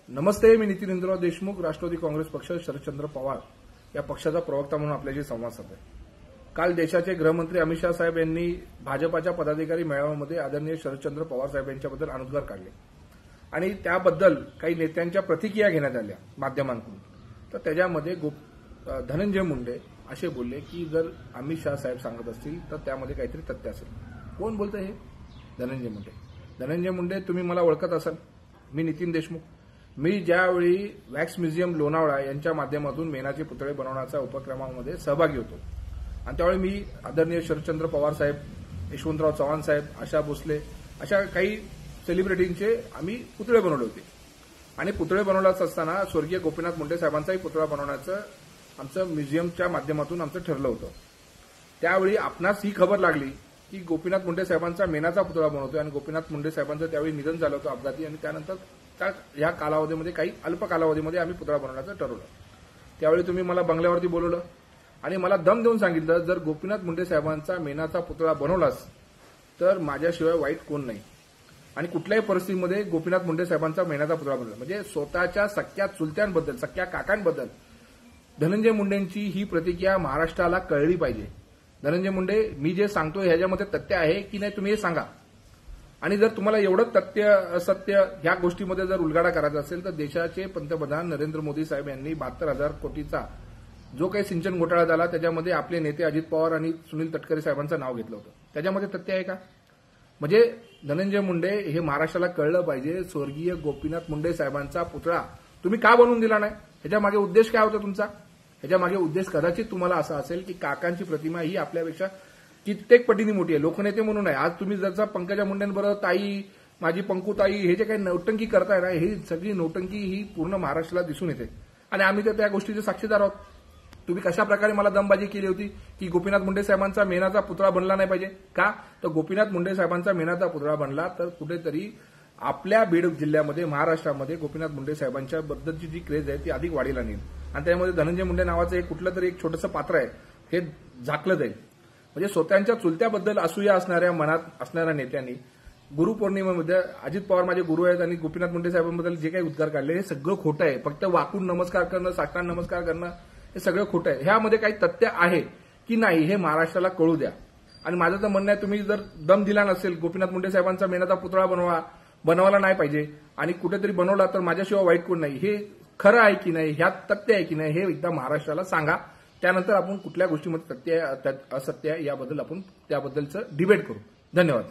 नमस्ते, मी नितीन इंद्रराव देशमुख, राष्ट्रवादी काँग्रेस पक्ष, शरदचंद्र पवार या पक्षाचा प्रवक्ता म्हणून आपल्याशी संवाद साधतोय। काल देशाचे गृहमंत्री अमित शाह साहेब यांनी भाजपाच्या पदाधिकारी मेळाव्यामध्ये आदरणीय शरदचंद्र पवार साहेब यांच्याबद्दल अनुद्गार काढले आणि त्याबद्दल काही नेत्यांच्या प्रतिक्रिया घेण्यात आल्या माध्यमांकडून। तर त्याच्यामध्ये धनंजय मुंडे असे बोलले की जर अमित शाह साहेब सांगत असतील तर त्यामध्ये काहीतरी तथ्य असेल। कोण बोलतंय हे? धनंजय मुंडे। धनंजय मुंडे, तुम्ही मला ओळखत असाल, मी नितीन देशमुख। मी ज्यावेळी वॅक्स म्युझियम लोणावळा यांच्या माध्यमातून मेणाचे पुतळे बनवण्याच्या उपक्रमामध्ये सहभागी होतो आणि त्यावेळी मी आदरणीय शरदचंद्र पवार साहेब, यशवंतराव चव्हाण साहेब, आशा भोसले अशा काही सेलिब्रिटींचे आम्ही पुतळे बनवले होते आणि पुतळे बनवत असताना स्वर्गीय गोपीनाथ मुंडे साहेबांचाही पुतळा बनवण्याचं आमचं म्युझियमच्या माध्यमातून आमचं ठरलं होतं। त्यावेळी आपणास ही खबर लागली की गोपीनाथ मुंडे साहेबांचा मेणाचा पुतळा बनवतोय आणि गोपीनाथ मुंडे साहेबांचं त्यावेळी निधन झालं होतं अपघाती आणि त्यानंतर या कालावधीमध्ये काही अल्प कालावधीमध्ये आम्ही पुतळा बनवण्याचं ठरवलं। त्यावेळी तुम्ही मला बंगल्यावरती बोलवलं आणि मला दम देऊन सांगितलं, जर गोपीनाथ मुंडे साहेबांचा मेणाचा पुतळा बनवलास तर माझ्याशिवाय वाईट कोण नाही आणि कुठल्याही परिस्थितीमध्ये गोपीनाथ मुंडे साहेबांचा मेणाचा पुतळा बनवला। म्हणजे स्वतःच्या सख्या चुलत्यांबद्दल, सख्या काकांबद्दल धनंजय मुंडेंची ही प्रतिक्रिया महाराष्ट्राला कळली पाहिजे। धनंजय मुंडे, मी जे सांगतोय ह्याच्यामध्ये तथ्य आहे की नाही तुम्ही हे सांगा आणि जर तुम्हाला एवढं तथ्य असत्य ह्या गोष्टीमध्ये जर उलगडा करायचा असेल तर देशाचे पंतप्रधान नरेंद्र मोदी साहेब यांनी 72,000 कोटीचा जो काही सिंचन घोटाळा झाला त्याच्यामध्ये आपले नेते अजित पवार आणि सुनील तटकरे साहेबांचं नाव घेतलं होतं, त्याच्यामध्ये तथ्य आहे का? म्हणजे धनंजय मुंडे, हे महाराष्ट्राला कळलं पाहिजे, स्वर्गीय गोपीनाथ मुंडे साहेबांचा पुतळा तुम्ही का बनवून दिला नाही? ह्याच्या मागे उद्देश काय होता तुमचा? ह्याच्या मागे उद्देश कदाचित तुम्हाला असा असेल की काकांची प्रतिमा ही आपल्यापेक्षा कित्येक पटीने मोठी आहे, लोकनेते म्हणून आहे। आज तुम्ही जर पंकजा मुंडेंबरोबर ताई, माझी पंकू ताई हे जे काही नौटंकी करताय ना, ही सगळी नौटंकी ही पूर्ण महाराष्ट्राला दिसून येते आणि आम्ही तर त्या गोष्टीचे साक्षीदार आहोत। तुम्ही कशा प्रकारे मला दमबाजी केली होती की गोपीनाथ मुंडे साहेबांचा मेणाचा पुतळा बनला नाही पाहिजे का? तर गोपीनाथ मुंडे साहेबांचा मेणाचा पुतळा बनला तर कुठेतरी आपल्या बीड जिल्ह्यामध्ये, महाराष्ट्रामध्ये गोपीनाथ मुंडे साहेबांच्या बद्दलची जी क्रेज आहे ती अधिक वाढीला नेईल आणि त्यामध्ये धनंजय मुंडे नावाचं एक कुठलं तरी एक छोटंसं पात्र आहे हे झाकलं जाईल। म्हणजे स्वतःच्या चुलत्याबद्दल असूया असणाऱ्या मनात असणाऱ्या नेत्यांनी गुरुपौर्णिमेमध्ये अजित पवार माझे गुरु आहेत आणि गोपीनाथ मुंडे साहेबांबद्दल जे काही उद्गार काढले हे सगळं खोटं आहे। फक्त वाकून नमस्कार करणं, साष्टांग नमस्कार करणं हे सगळं खोटं आहे। ह्यामध्ये काही तथ्य आहे की नाही हे महाराष्ट्राला कळू द्या आणि माझं तर म्हणणं आहे, तुम्ही जर दम दिला नसेल, गोपीनाथ मुंडे साहेबांचा मेणाचा पुतळा बनवायला नाही पाहिजे आणि कुठेतरी बनवला तर माझ्याशिवाय वाईट कोण नाही, हे खरं आहे की नाही, ह्यात तथ्य आहे की नाही हे एकदा महाराष्ट्राला सांगा। त्यानंतर आपण कुठल्या गोष्टीमध्ये तथ्य असत्य याबद्दल आपण त्याबद्दलचं डिबेट करू। धन्यवाद।